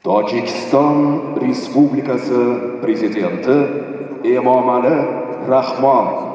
Tojikiston Respublikasi Prezidenti Emomali Rahmon.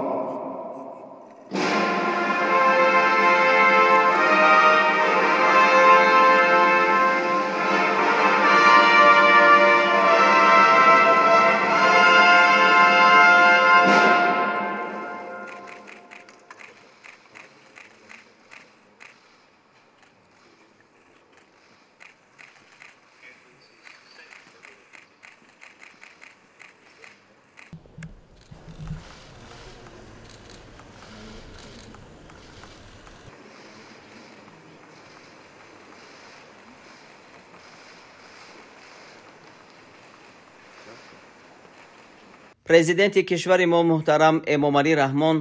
президенти кишвари мо муҳтарам Эмомали Раҳмон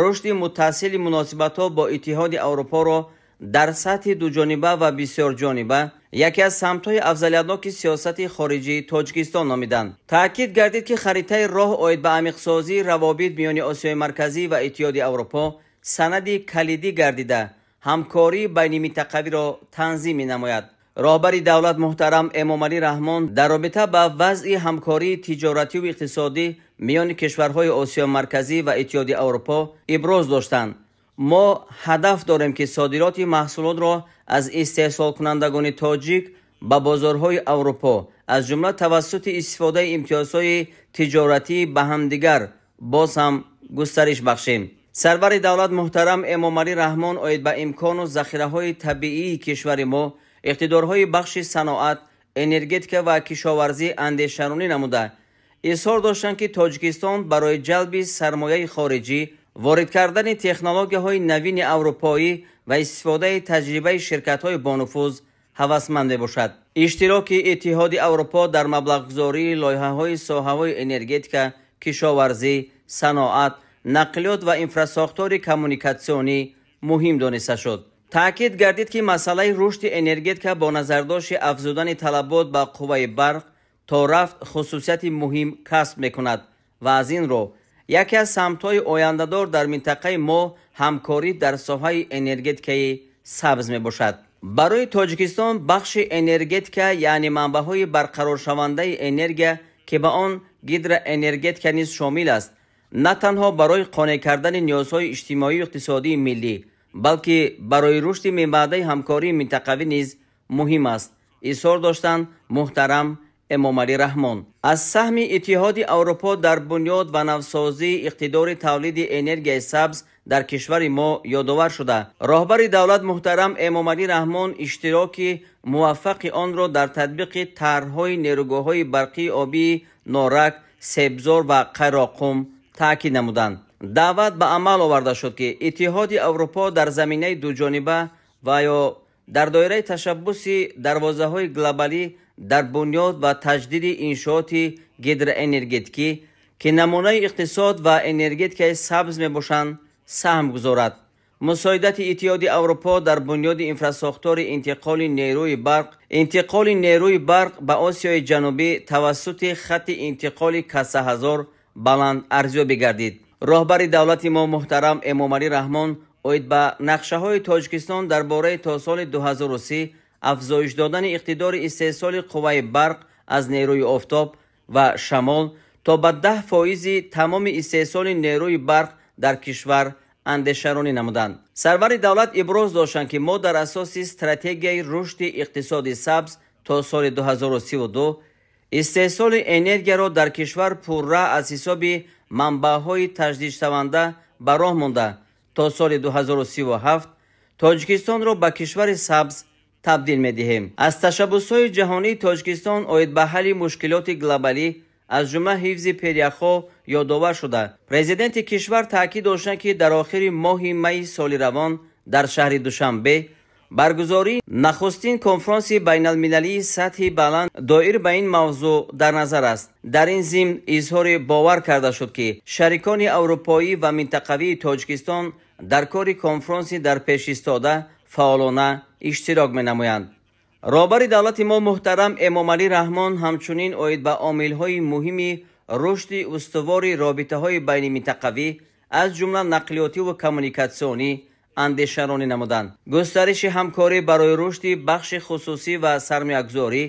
рушди муттасили муносибатҳо бо Иттиҳоди Аврупоро дар сатҳи дуҷониба ва бисёрҷониба яке аз самтҳои афзалиятноки сиёсати хориҷии Тоҷикистон номиданд. Таъкид гардид, ки харитаи роҳ оид ба амиқсозии равобит миёни Осиёи Марказӣ ва Иттиҳоди Аврупо санади калидӣ гардида ҳамкории байниминтақавиро танзим менамояд. роҳбари давлат муҳтарам Эмомали Раҳмон дар робита ба вазъи ҳамкории тиҷоративу иқтисодӣ миёни кишварҳои Осиёи Марказӣ ва Иттиҳоди Аврупо иброз доштанд. мо ҳадаф дорем, ки содироти маҳсулотро аз истеҳсолкунандагони тоҷик ба бозорҳои Аврупо аз ҷумла тавассути истифодаи имтиёзҳои тиҷоратӣ ба ҳамдигар боз ҳам густариш бахшем. сарвари давлат муҳтарам Эмомали Раҳмон оид ба имкону захираҳои табиии кишвари мо иқтидорҳои бахши саноат, энергетика ва кишоварзӣ андешаронӣ намуда изҳор доштанд, ки Тоҷикистон барои ҷалби сармояи хориҷӣ, ворид кардани технологияҳои навини аврупоӣ ва истифодаи таҷрибаи ширкатҳои бонуфуз ҳавасманд мебошад. иштироки Иттиҳоди Аврупо дар маблағгузории лоиҳаҳои соҳаҳои энергетика, кишоварзӣ, саноат, нақлиёт ва инфрасохтори коммуникатсионӣ муҳим дониста шуд. таъкид гардид, ки масъалаи рушди энергетика бо назардошти афзудани талабот ба қувваи барқ то рафт хусусияти муҳим касб мекунад ва аз ин роҳ яке аз самтҳои ояндадор дар минтақаи мо ҳамкорӣ дар соҳаи энергетикаи сабз мебошад. барои Тоҷикистон бахши энергетика яъне манбаъҳои барқароршавандаи энергия ки ба он гидроэнергетика низ шомил аст, на танҳо барои қонеъ кардани ниёзҳои иҷтимоию иқтисодии миллӣ, балки барои рушди мебаъдаи ҳамкории минтақавӣ низ муҳим аст, изҳор доштанд муҳтарам Эмомали Раҳмон. аз саҳми Иттиҳоди Аврупо дар бунёд ва навсозии иқтидори тавлиди энергияи сабз дар кишвари мо ёдовар шуда, роҳбари давлат муҳтарам Эмомали Раҳмон иштироки муваффақи онро дар татбиқи тарҳҳои нерӯгоҳҳои барқии обии Норак, Себзор ва Қайроқум таъкид намуданд. даъват ба амал оварда шуд, ки Иттиҳоди Аврупо дар заминаи дуҷониба ва ё дар доираи ташаббуси дарвозаҳои глобалӣ дар бунёд ва таҷдиди иншооти гидроэнергетикӣ ки намунаи иқтисод ва энергетикаи сабз мебошанд саҳм гузорад. мусоидати Иттиҳоди Аврупо дар бунёди инфрасохтори интиқоли нерӯи барқ ба Осиёи Ҷанубӣ тавассути хатти интиқоли Касаҳазор баланд арзёбӣ гардид. роҳбари давлати мо муҳтарам Эмомали Раҳмон оид ба нақшаҳои Тоҷикистон дар бораи то соли 2030 афзоиш додани иқтидори истеҳсоли қувваи барқ аз нерӯи офтоб ва шамол то ба 10% тамоми истеҳсоли нерӯи барқ дар кишвар андешаронӣ намуданд. сарвари давлат иброз доштанд, ки мо дар асоси стратегияи рушди иқтисоди сабз то соли 2032 истеҳсоли энергияро дар кишвар пурра аз ҳисоби манбаъҳои таҷдидшаванда ба роҳ монда то соли 2037 Тоҷикистонро ба кишвари сабз табдил медиҳем. аз ташаббусҳои ҷаҳонии Тоҷикистон оид ба ҳалли мушкилоти глобалӣ аз ҷумла ҳифзи перяхҳо ёдовар шуда, президенти кишвар таъкид доштанд, ки дар охири моҳи майи соли равон дар шаҳри Душанбе баргузории нахустин конфронси байналмилалии сатҳи баланд доир ба ин мавзӯъ дар назар аст. дар ин зимн изҳори бовар карда шуд, ки шарикони аврупоӣ ва минтақавии Тоҷикистон дар кори конфронси дар пеш истода фаъолона иштирок менамоянд. роҳбари давлати мо муҳтарам Эмомали Раҳмон ҳамчунин оид ба омилҳои муҳими рушди устувори робитаҳои байниминтақавӣ аз ҷумла нақлиётиву коммуникатсионӣ андешаронӣ намуданд. густариши ҳамкорӣ барои рушди бахши хусусӣ ва сармоягузорӣ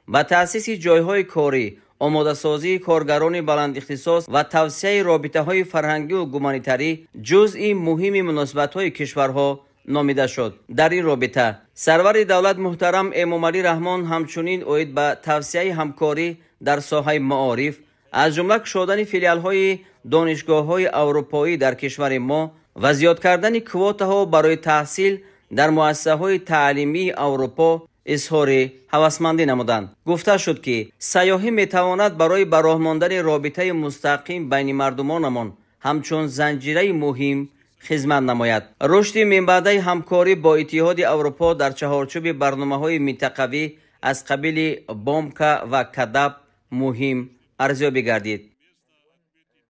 با تأسیس جایهای کاری، آماده‌سازی کارگران بلند اختصاص و توسعه رابطه‌های فرهنگی و گومانیتری جزئی مهم مناسبت‌های کشورها نامیده شد. در این رابطه سرور دولت محترم امامعلی رحمان همچنین اومید به توسعه همکاری در ساحه معارف، از جمله گشودن فیلیال‌های دانشگاه‌های اروپایی در کشور ما و زیاد کردن کوتاها برای تحصیل در مؤسسه‌های تعلیمی اروپا اظهار هوسمندی نمودند. گفته شد که سیاحی میتواند برای براه ماندن رابطه مستقیم بین مردمانمان همچون زنجیره مهم خدمت نماید. رشد منبعد همکاری با اتحاد اروپا در چهارچوب برنامه‌های منطقوی از قبیل بامکا و کدب مهم ارزیابی گردید.